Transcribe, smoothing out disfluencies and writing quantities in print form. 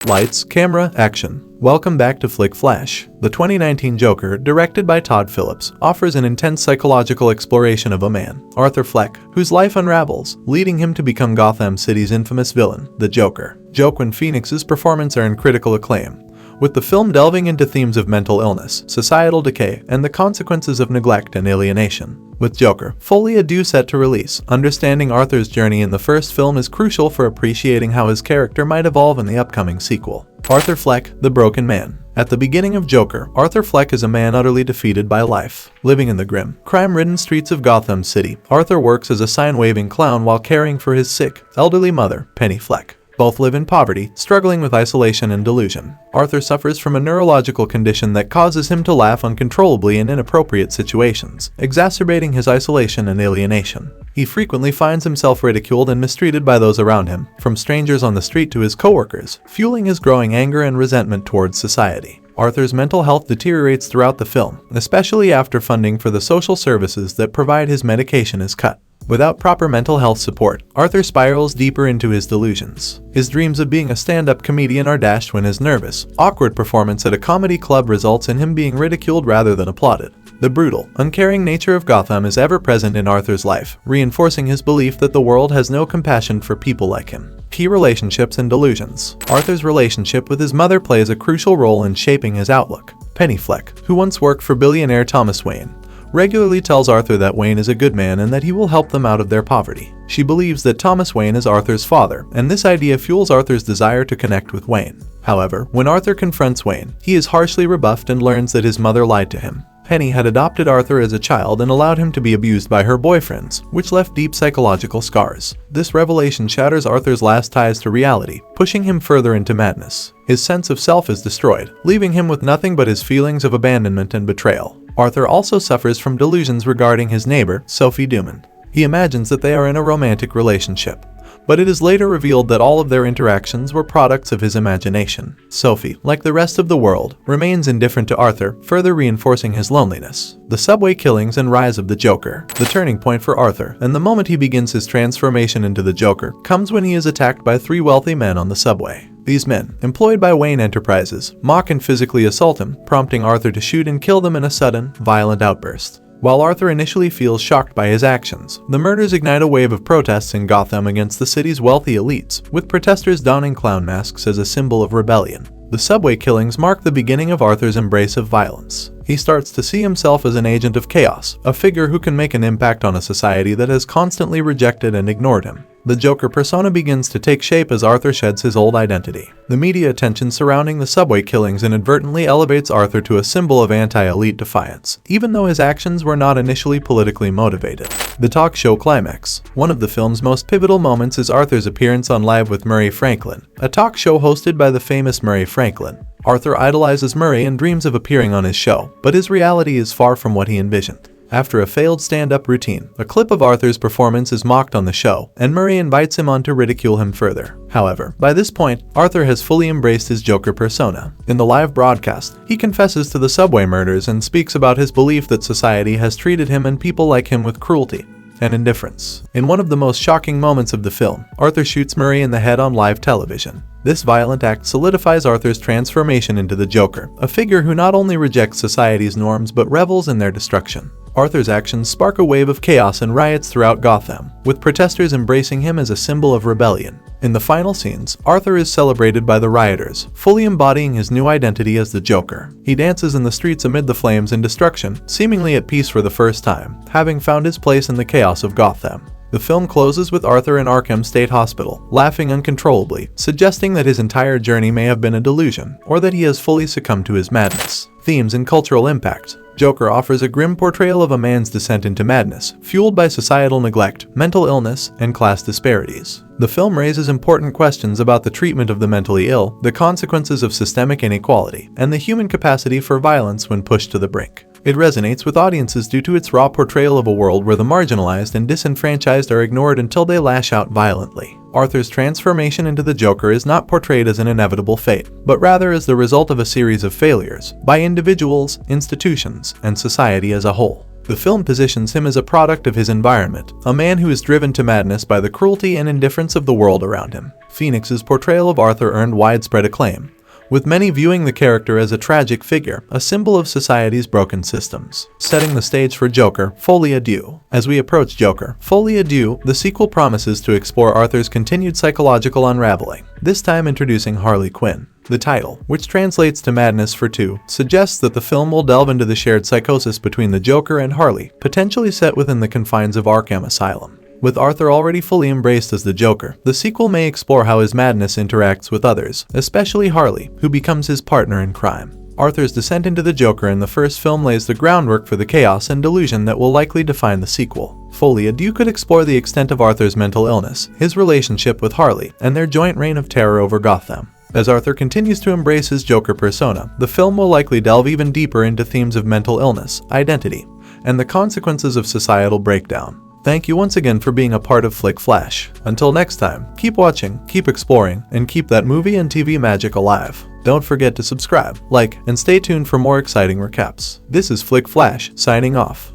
Lights, camera, action. Welcome back to Flick Flash. The 2019 Joker, directed by Todd Phillips, offers an intense psychological exploration of a man, Arthur Fleck, whose life unravels, leading him to become Gotham City's infamous villain, the Joker. Joaquin Phoenix's performance earned critical acclaim, with the film delving into themes of mental illness, societal decay, and the consequences of neglect and alienation. With Joker, FOLIE due set to release, understanding Arthur's journey in the first film is crucial for appreciating how his character might evolve in the upcoming sequel. Arthur Fleck, the Broken Man. At the beginning of Joker, Arthur Fleck is a man utterly defeated by life. Living in the grim, crime-ridden streets of Gotham City, Arthur works as a sign-waving clown while caring for his sick, elderly mother, Penny Fleck. Both live in poverty, struggling with isolation and delusion. Arthur suffers from a neurological condition that causes him to laugh uncontrollably in inappropriate situations, exacerbating his isolation and alienation. He frequently finds himself ridiculed and mistreated by those around him, from strangers on the street to his coworkers, fueling his growing anger and resentment towards society. Arthur's mental health deteriorates throughout the film, especially after funding for the social services that provide his medication is cut. Without proper mental health support, Arthur spirals deeper into his delusions. His dreams of being a stand-up comedian are dashed when his nervous, awkward performance at a comedy club results in him being ridiculed rather than applauded. The brutal, uncaring nature of Gotham is ever present in Arthur's life, reinforcing his belief that the world has no compassion for people like him. Key relationships and delusions. Arthur's relationship with his mother plays a crucial role in shaping his outlook. Penny Fleck, who once worked for billionaire Thomas Wayne, regularly tells Arthur that Wayne is a good man and that he will help them out of their poverty. She believes that Thomas Wayne is Arthur's father, and this idea fuels Arthur's desire to connect with Wayne. However, when Arthur confronts Wayne, he is harshly rebuffed and learns that his mother lied to him. Penny had adopted Arthur as a child and allowed him to be abused by her boyfriends, which left deep psychological scars. This revelation shatters Arthur's last ties to reality, pushing him further into madness. His sense of self is destroyed, leaving him with nothing but his feelings of abandonment and betrayal. Arthur also suffers from delusions regarding his neighbor, Sophie Dumond. He imagines that they are in a romantic relationship, but it is later revealed that all of their interactions were products of his imagination. Sophie, like the rest of the world, remains indifferent to Arthur, further reinforcing his loneliness. The subway killings and rise of the Joker. The turning point for Arthur, and the moment he begins his transformation into the Joker, comes when he is attacked by three wealthy men on the subway. These men, employed by Wayne Enterprises, mock and physically assault him, prompting Arthur to shoot and kill them in a sudden, violent outburst. While Arthur initially feels shocked by his actions, the murders ignite a wave of protests in Gotham against the city's wealthy elites, with protesters donning clown masks as a symbol of rebellion. The subway killings mark the beginning of Arthur's embrace of violence. He starts to see himself as an agent of chaos, a figure who can make an impact on a society that has constantly rejected and ignored him. The Joker persona begins to take shape as Arthur sheds his old identity. The media attention surrounding the subway killings inadvertently elevates Arthur to a symbol of anti-elite defiance, even though his actions were not initially politically motivated. The talk show Climax. One of the film's most pivotal moments is Arthur's appearance on Live with Murray Franklin, a talk show hosted by the famous Murray Franklin. Arthur idolizes Murray and dreams of appearing on his show, but his reality is far from what he envisioned. After a failed stand-up routine, a clip of Arthur's performance is mocked on the show, and Murray invites him on to ridicule him further. However, by this point, Arthur has fully embraced his Joker persona. In the live broadcast, he confesses to the subway murders and speaks about his belief that society has treated him and people like him with cruelty and indifference. In one of the most shocking moments of the film, Arthur shoots Murray in the head on live television. This violent act solidifies Arthur's transformation into the Joker, a figure who not only rejects society's norms but revels in their destruction. Arthur's actions spark a wave of chaos and riots throughout Gotham, with protesters embracing him as a symbol of rebellion. In the final scenes, Arthur is celebrated by the rioters, fully embodying his new identity as the Joker. He dances in the streets amid the flames and destruction, seemingly at peace for the first time, having found his place in the chaos of Gotham. The film closes with Arthur in Arkham State Hospital, laughing uncontrollably, suggesting that his entire journey may have been a delusion, or that he has fully succumbed to his madness. Themes and cultural impact. Joker offers a grim portrayal of a man's descent into madness, fueled by societal neglect, mental illness, and class disparities. The film raises important questions about the treatment of the mentally ill, the consequences of systemic inequality, and the human capacity for violence when pushed to the brink. It resonates with audiences due to its raw portrayal of a world where the marginalized and disenfranchised are ignored until they lash out violently. Arthur's transformation into the Joker is not portrayed as an inevitable fate, but rather as the result of a series of failures by individuals, institutions, and society as a whole. The film positions him as a product of his environment, a man who is driven to madness by the cruelty and indifference of the world around him. Phoenix's portrayal of Arthur earned widespread acclaim, with many viewing the character as a tragic figure, a symbol of society's broken systems. Setting the stage for Joker, FOLIE DEUX. As we approach Joker, FOLIE DEUX, the sequel promises to explore Arthur's continued psychological unraveling, this time introducing Harley Quinn. The title, which translates to Madness for Two, suggests that the film will delve into the shared psychosis between the Joker and Harley, potentially set within the confines of Arkham Asylum. With Arthur already fully embraced as the Joker, the sequel may explore how his madness interacts with others, especially Harley, who becomes his partner in crime. Arthur's descent into the Joker in the first film lays the groundwork for the chaos and delusion that will likely define the sequel. FOLIE DEUX could explore the extent of Arthur's mental illness, his relationship with Harley, and their joint reign of terror over Gotham. As Arthur continues to embrace his Joker persona, the film will likely delve even deeper into themes of mental illness, identity, and the consequences of societal breakdown. Thank you once again for being a part of Flick Flash. Until next time, keep watching, keep exploring, and keep that movie and TV magic alive. Don't forget to subscribe, like, and stay tuned for more exciting recaps. This is Flick Flash, signing off.